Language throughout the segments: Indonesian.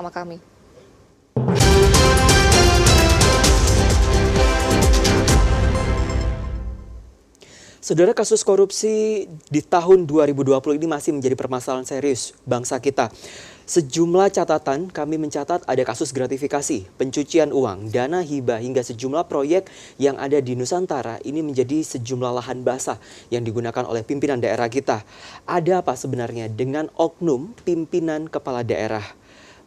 sama kami. Saudara, kasus korupsi di tahun 2020 ini masih menjadi permasalahan serius bangsa kita. Sejumlah catatan kami mencatat ada kasus gratifikasi, pencucian uang, dana hibah hingga sejumlah proyek yang ada di Nusantara ini menjadi sejumlah lahan basah yang digunakan oleh pimpinan daerah kita. Ada apa sebenarnya dengan oknum pimpinan kepala daerah?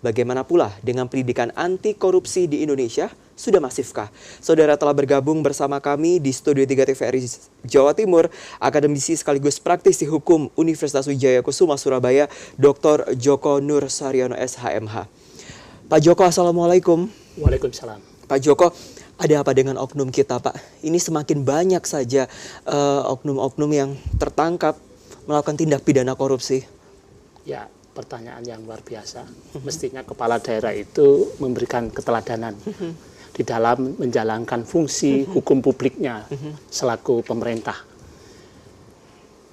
Bagaimana pula dengan pendidikan anti korupsi di Indonesia? Sudah masifkah? Saudara, telah bergabung bersama kami di Studio 3 TVRI Jawa Timur, akademisi sekaligus praktisi hukum Universitas Wijaya Kusuma Surabaya, Dr. Joko Nur Saryono SHMH. Pak Joko, Assalamualaikum. Waalaikumsalam. Pak Joko, ada apa dengan oknum kita, Pak? Ini semakin banyak saja oknum-oknum yang tertangkap melakukan tindak pidana korupsi. Ya, pertanyaan yang luar biasa. Mestinya kepala daerah itu memberikan keteladanan di dalam menjalankan fungsi hukum publiknya selaku pemerintah.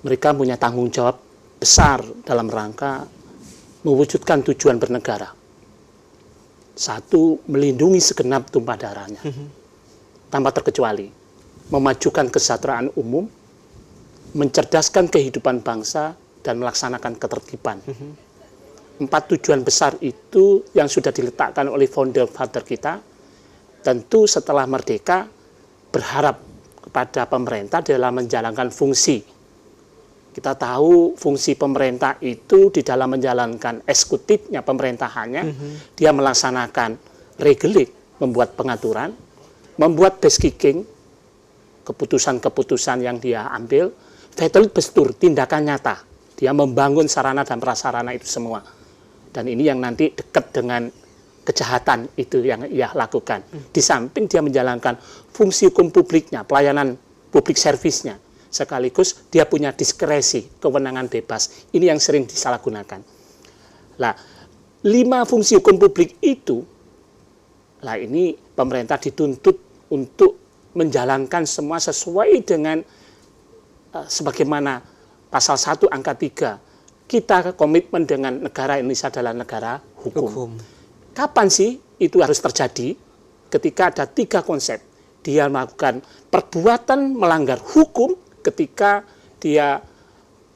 Mereka punya tanggung jawab besar dalam rangka mewujudkan tujuan bernegara. Satu, melindungi segenap tumpah darahnya tanpa terkecuali, memajukan kesejahteraan umum, mencerdaskan kehidupan bangsa, dan melaksanakan ketertiban. 4 tujuan besar itu yang sudah diletakkan oleh founder father kita. Tentu setelah merdeka berharap kepada pemerintah dalam menjalankan fungsi. Kita tahu fungsi pemerintah itu di dalam menjalankan eksekutifnya, pemerintahannya, dia melaksanakan regulate, membuat pengaturan, membuat base kicking, keputusan-keputusan yang dia ambil, vital bestur, tindakan nyata. Dia membangun sarana dan prasarana itu semua. Dan ini yang nanti dekat dengan kejahatan itu yang ia lakukan. Di samping dia menjalankan fungsi hukum publiknya, pelayanan publik servisnya, sekaligus dia punya diskresi, kewenangan bebas. Ini yang sering disalahgunakan. Nah, 5 fungsi hukum publik itu, lah ini pemerintah dituntut untuk menjalankan semua sesuai dengan sebagaimana pasal 1 angka 3. Kita komitmen dengan negara Indonesia adalah negara hukum. Kapan sih itu harus terjadi? Ketika ada 3 konsep. Dia melakukan perbuatan melanggar hukum ketika dia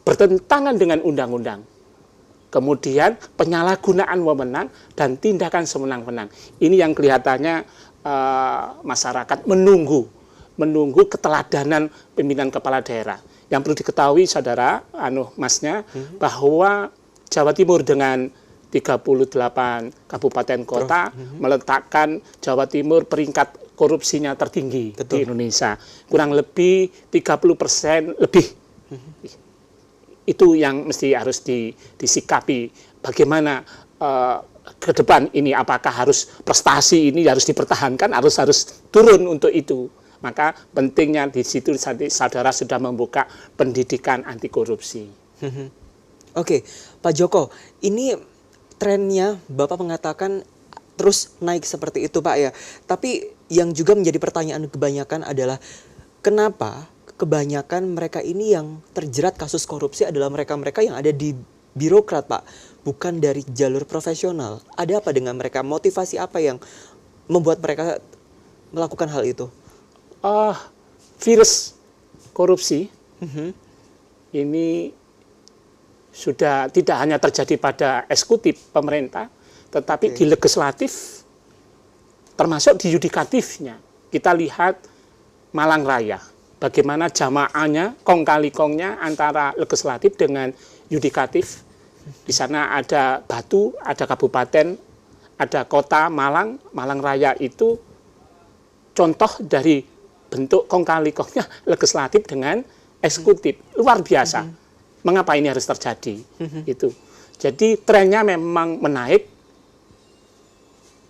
bertentangan dengan undang-undang. Kemudian penyalahgunaan wewenang dan tindakan sewenang-wenang. Ini yang kelihatannya masyarakat menunggu keteladanan pimpinan kepala daerah. Yang perlu diketahui saudara, masnya, bahwa Jawa Timur dengan 38 kabupaten kota meletakkan Jawa Timur peringkat korupsinya tertinggi di Indonesia. Kurang lebih 30% lebih. Itu yang mesti harus disikapi. Bagaimana ke depan ini, apakah harus prestasi ini harus dipertahankan, harus turun untuk itu. Maka pentingnya di situ saudara sudah membuka pendidikan anti korupsi. Oke, Pak Joko, ini trennya Bapak mengatakan terus naik seperti itu, Pak, ya. Tapi yang juga menjadi pertanyaan kebanyakan adalah kenapa kebanyakan mereka ini yang terjerat kasus korupsi adalah mereka-mereka yang ada di birokrat, Pak, bukan dari jalur profesional. Ada apa dengan mereka? Motivasi apa yang membuat mereka melakukan hal itu? Virus korupsi ini sudah tidak hanya terjadi pada eksekutif pemerintah, tetapi di legislatif, termasuk di yudikatifnya. Kita lihat Malang Raya, bagaimana jamaahnya, kong kali kongnya antara legislatif dengan yudikatif. Di sana ada Batu, ada kabupaten, ada kota Malang. Malang Raya itu contoh dari bentuk kong kali kongnya legislatif dengan eksekutif. Luar biasa. Mengapa ini harus terjadi? Itu. Jadi trennya memang menaik.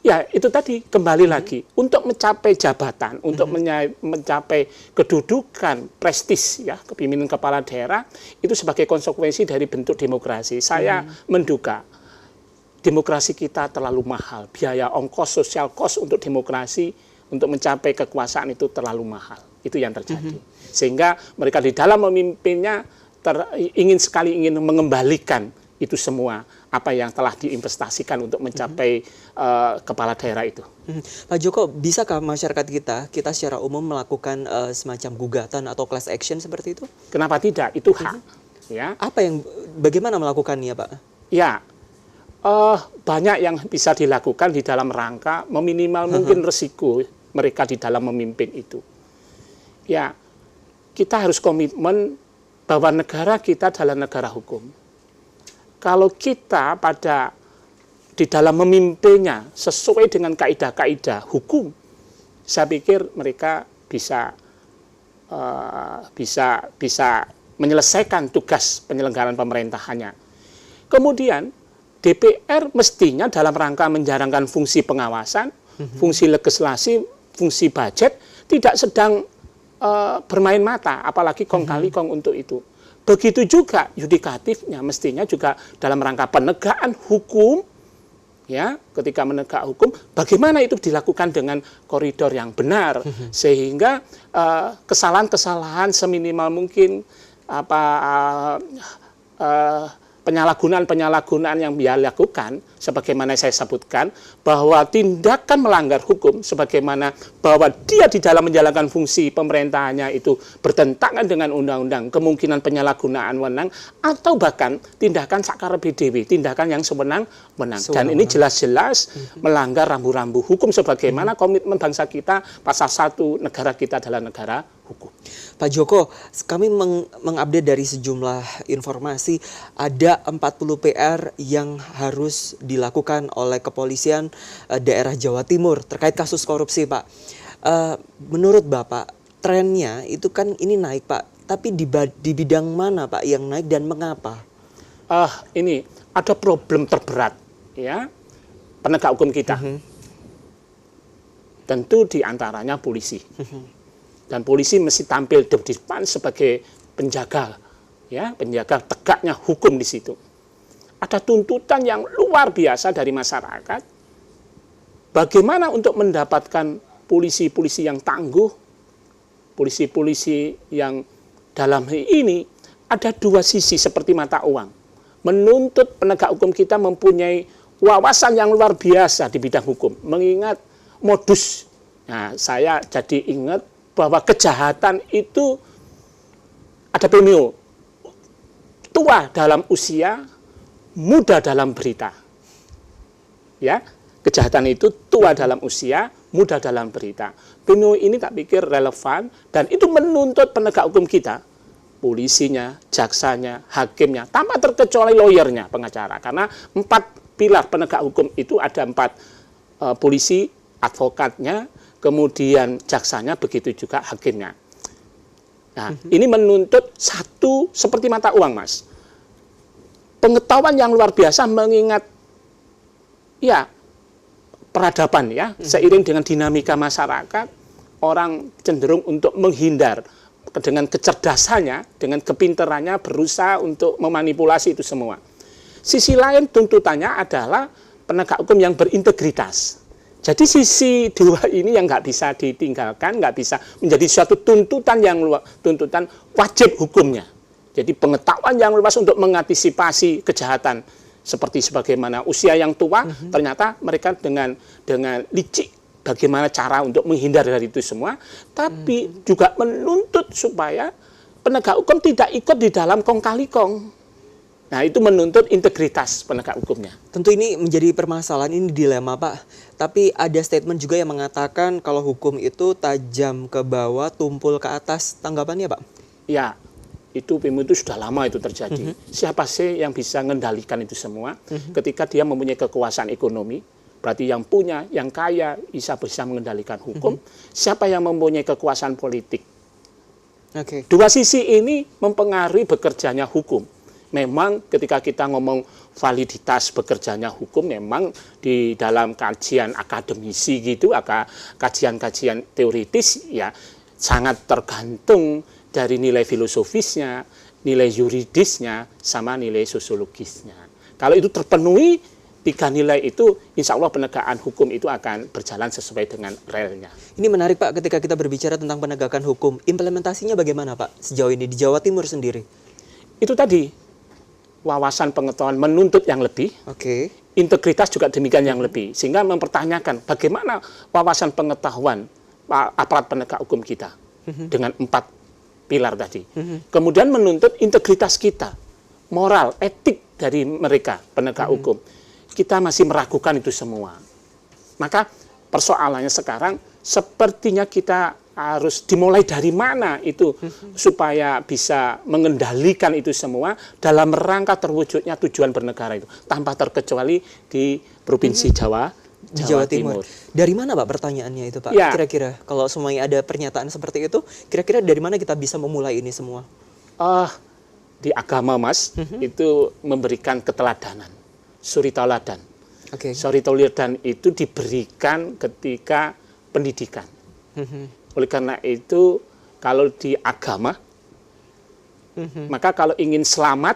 Ya, itu tadi kembali lagi untuk mencapai jabatan, untuk mencapai kedudukan prestis ya kepemimpinan kepala daerah itu sebagai konsekuensi dari bentuk demokrasi. Saya menduga demokrasi kita terlalu mahal, biaya ongkos sosial cost untuk demokrasi untuk mencapai kekuasaan itu terlalu mahal. Itu yang terjadi. Sehingga mereka di dalam memimpinnya ingin mengembalikan itu semua apa yang telah diinvestasikan untuk mencapai kepala daerah itu. Pak Joko, bisakah masyarakat kita secara umum melakukan semacam gugatan atau class action seperti itu? Kenapa tidak? Itu hak. Ya. Bagaimana melakukannya, Pak? Ya, banyak yang bisa dilakukan di dalam rangka meminimal mungkin resiko mereka di dalam memimpin itu. Ya, kita harus komitmen bahwa negara kita adalah negara hukum. Kalau kita di dalam memimpinnya sesuai dengan kaidah-kaidah hukum, saya pikir mereka bisa menyelesaikan tugas penyelenggaraan pemerintahannya. Kemudian DPR mestinya dalam rangka menjalankan fungsi pengawasan, fungsi legislasi, fungsi budget, tidak sedang bermain mata, apalagi kong kali kong untuk itu. Begitu juga yudikatifnya mestinya juga dalam rangka penegakan hukum, ya, ketika menegak hukum, bagaimana itu dilakukan dengan koridor yang benar, sehingga kesalahan-kesalahan seminimal mungkin penyalahgunaan yang dia lakukan, sebagaimana saya sebutkan, bahwa tindakan melanggar hukum, sebagaimana bahwa dia di dalam menjalankan fungsi pemerintahannya itu bertentangan dengan undang-undang, kemungkinan penyalahgunaan wewenang, atau bahkan tindakan sakar BDW, tindakan yang sewenang-wenang. Dan ini jelas-jelas melanggar rambu-rambu hukum, sebagaimana komitmen bangsa kita, pasal 1, negara kita adalah negara hukum. Pak Joko, kami mengupdate dari sejumlah informasi, ada 40 PR yang harus dilakukan oleh kepolisian daerah Jawa Timur terkait kasus korupsi, Pak. Menurut Bapak, trennya itu kan ini naik, Pak. Tapi di bidang mana, Pak, yang naik dan mengapa? Ini ada problem terberat, ya, penegak hukum kita. Tentu diantaranya polisi. Dan polisi mesti tampil di depan sebagai penjaga, ya, penjaga tegaknya hukum di situ. Ada tuntutan yang luar biasa dari masyarakat. Bagaimana untuk mendapatkan polisi-polisi yang tangguh, polisi-polisi yang dalam hal ini ada dua sisi seperti mata uang. Menuntut penegak hukum kita mempunyai wawasan yang luar biasa di bidang hukum, mengingat modus. Nah, saya jadi ingat bahwa kejahatan itu ada premium, tua dalam usia, muda dalam berita. Ya, kejahatan itu tua dalam usia, muda dalam berita. Premium ini tak pikir relevan dan itu menuntut penegak hukum kita, polisinya, jaksanya, hakimnya, tanpa terkecuali lawyernya, pengacara. Karena 4 pilar penegak hukum itu ada 4, polisi, advokatnya, kemudian jaksanya, begitu juga hakimnya. Nah, ini menuntut satu seperti mata uang, Mas. Pengetahuan yang luar biasa mengingat, ya, peradaban, ya, seiring dengan dinamika masyarakat, orang cenderung untuk menghindar dengan kecerdasannya, dengan kepintarannya berusaha untuk memanipulasi itu semua. Sisi lain tuntutannya adalah penegak hukum yang berintegritas. Jadi sisi dua ini yang nggak bisa ditinggalkan, nggak bisa menjadi suatu tuntutan tuntutan wajib hukumnya. Jadi pengetahuan yang luas untuk mengantisipasi kejahatan seperti sebagaimana usia yang tua, ternyata mereka dengan licik bagaimana cara untuk menghindar dari itu semua, tapi juga menuntut supaya penegak hukum tidak ikut di dalam kong kali kong. Nah, itu menuntut integritas penegak hukumnya. Tentu ini menjadi permasalahan, ini dilema, Pak. Tapi ada statement juga yang mengatakan kalau hukum itu tajam ke bawah, tumpul ke atas. Tanggapannya, Pak? Ya, itu sudah lama itu terjadi. Siapa sih yang bisa mengendalikan itu semua? Ketika dia mempunyai kekuasaan ekonomi, berarti yang punya, yang kaya bisa mengendalikan hukum. Siapa yang mempunyai kekuasaan politik? Dua sisi ini mempengaruhi bekerjanya hukum. Memang ketika kita ngomong validitas bekerjanya hukum, memang di dalam kajian akademisi gitu, kajian-kajian teoritis, ya sangat tergantung dari nilai filosofisnya, nilai yuridisnya, sama nilai sosiologisnya. Kalau itu terpenuhi 3 nilai itu, insya Allah penegakan hukum itu akan berjalan sesuai dengan relnya. Ini menarik, Pak, ketika kita berbicara tentang penegakan hukum. Implementasinya bagaimana, Pak, sejauh ini di Jawa Timur sendiri? Itu tadi, wawasan pengetahuan menuntut yang lebih, Oke. integritas juga demikian yang lebih, sehingga mempertanyakan bagaimana wawasan pengetahuan aparat penegak hukum kita dengan 4 pilar tadi. Kemudian menuntut integritas kita, moral, etik dari mereka penegak hukum. Kita masih meragukan itu semua. Maka persoalannya sekarang sepertinya kita harus dimulai dari mana itu supaya bisa mengendalikan itu semua dalam rangka terwujudnya tujuan bernegara itu tanpa terkecuali di Provinsi Jawa Timur. Dari mana Pak pertanyaannya itu Pak? Ya. Kira-kira kalau semuanya ada pernyataan seperti itu, kira-kira dari mana kita bisa memulai ini semua? Di agama Mas itu memberikan keteladanan, suri tauladan. Oke. Suri tauladan itu diberikan ketika pendidikan. Oleh karena itu, kalau di agama, maka kalau ingin selamat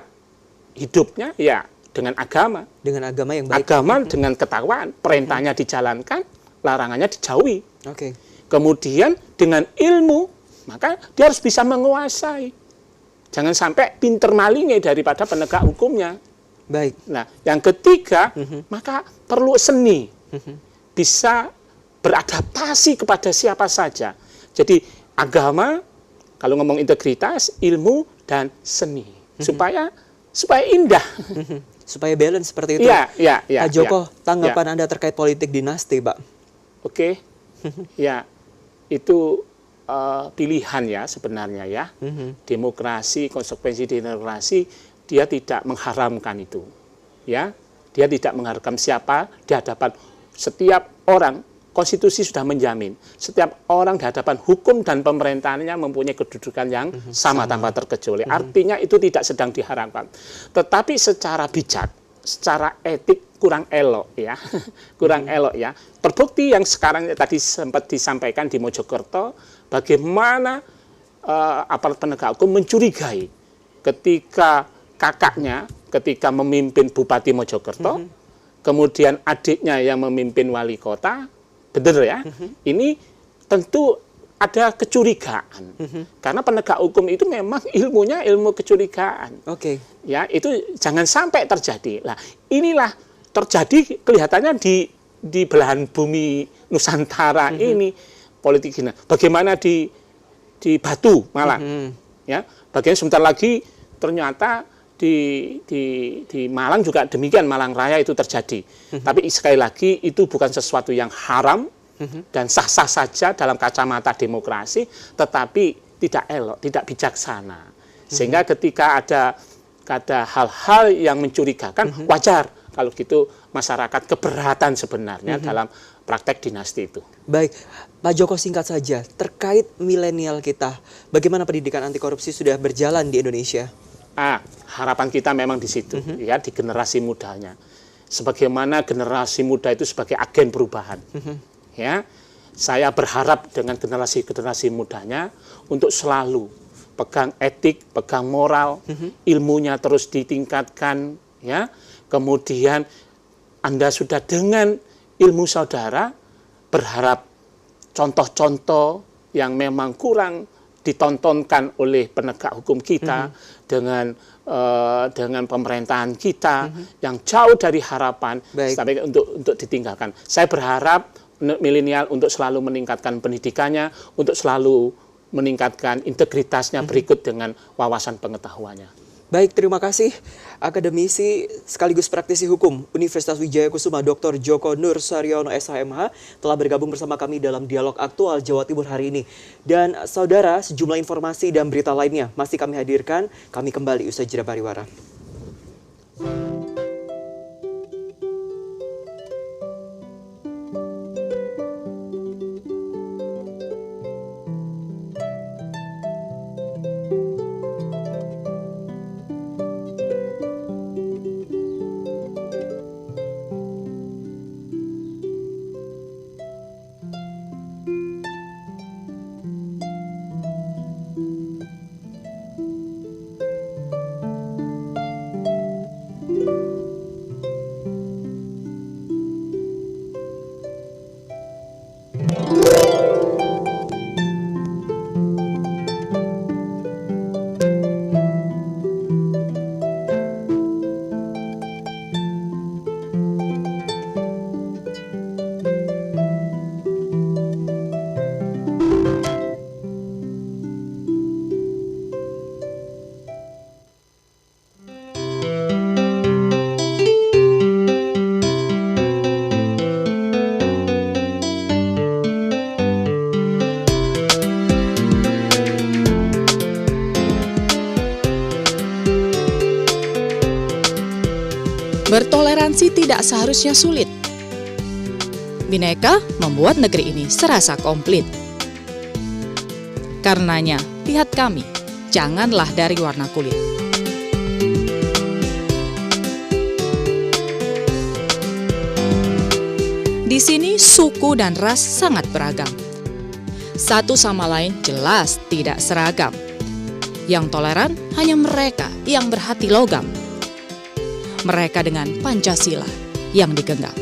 hidupnya, ya dengan agama. Dengan agama yang baik. Agama dengan ketakwaan, perintahnya dijalankan, larangannya dijauhi. Oke. Kemudian dengan ilmu, maka dia harus bisa menguasai. Jangan sampai pinter malingnya daripada penegak hukumnya. Baik. Nah, yang ketiga, maka perlu seni. Bisa beradaptasi kepada siapa saja. Jadi agama, kalau ngomong integritas, ilmu, dan seni. Supaya indah. Supaya balance seperti itu. Iya. Pak Joko, tanggapan Anda terkait politik dinasti, Pak? Oke. Ya, itu pilihan ya sebenarnya ya. Demokrasi, konsekuensi demokrasi, dia tidak mengharamkan itu. Ya, dia tidak mengharamkan siapa di hadapan setiap orang. Konstitusi sudah menjamin setiap orang di hadapan hukum dan pemerintahannya mempunyai kedudukan yang sama tanpa terkecuali. Artinya itu tidak sedang diharapkan. Tetapi secara bijak, secara etik kurang elok ya. Kurang elok ya. Terbukti yang sekarang tadi sempat disampaikan di Mojokerto, bagaimana aparat penegak hukum mencurigai ketika kakaknya ketika memimpin Bupati Mojokerto, kemudian adiknya yang memimpin wali kota. Benar ya, ini tentu ada kecurigaan, karena penegak hukum itu memang ilmunya ilmu kecurigaan. Oke. Ya, itu jangan sampai terjadi. Nah, inilah terjadi kelihatannya di belahan bumi Nusantara ini politik ini. Bagaimana di Batu Malang, ya, bagaimana sebentar lagi ternyata di Malang juga demikian, Malang Raya itu terjadi. Tapi sekali lagi itu bukan sesuatu yang haram dan sah-sah saja dalam kacamata demokrasi, tetapi tidak elok, tidak bijaksana. Sehingga ketika ada hal-hal yang mencurigakan, wajar kalau gitu masyarakat keberatan sebenarnya dalam praktek dinasti itu. Baik, Pak Joko, singkat saja terkait milenial kita, bagaimana pendidikan anti korupsi sudah berjalan di Indonesia? Harapan kita memang di situ, ya, di generasi mudanya. Sebagaimana generasi muda itu sebagai agen perubahan, ya, saya berharap dengan generasi mudanya untuk selalu pegang etik, pegang moral, ilmunya terus ditingkatkan, ya. Kemudian Anda sudah dengan ilmu saudara berharap contoh-contoh yang memang kurang ditontonkan oleh penegak hukum kita dengan pemerintahan kita yang jauh dari harapan sampai untuk ditinggalkan. Saya berharap milenial untuk selalu meningkatkan pendidikannya, untuk selalu meningkatkan integritasnya berikut dengan wawasan pengetahuannya. Baik, terima kasih akademisi sekaligus praktisi hukum Universitas Wijaya Kusuma Dr. Joko Nur Saryono SHMH telah bergabung bersama kami dalam Dialog Aktual Jawa Timur hari ini. Dan saudara, sejumlah informasi dan berita lainnya masih kami hadirkan. Kami kembali usai jeda pariwara. Bertoleransi tidak seharusnya sulit. Bhinneka membuat negeri ini serasa komplit. Karenanya, lihat kami, janganlah dari warna kulit. Di sini suku dan ras sangat beragam. Satu sama lain jelas tidak seragam. Yang toleran hanya mereka yang berhati logam. Mereka dengan Pancasila yang digenggam.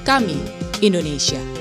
Kami, Indonesia.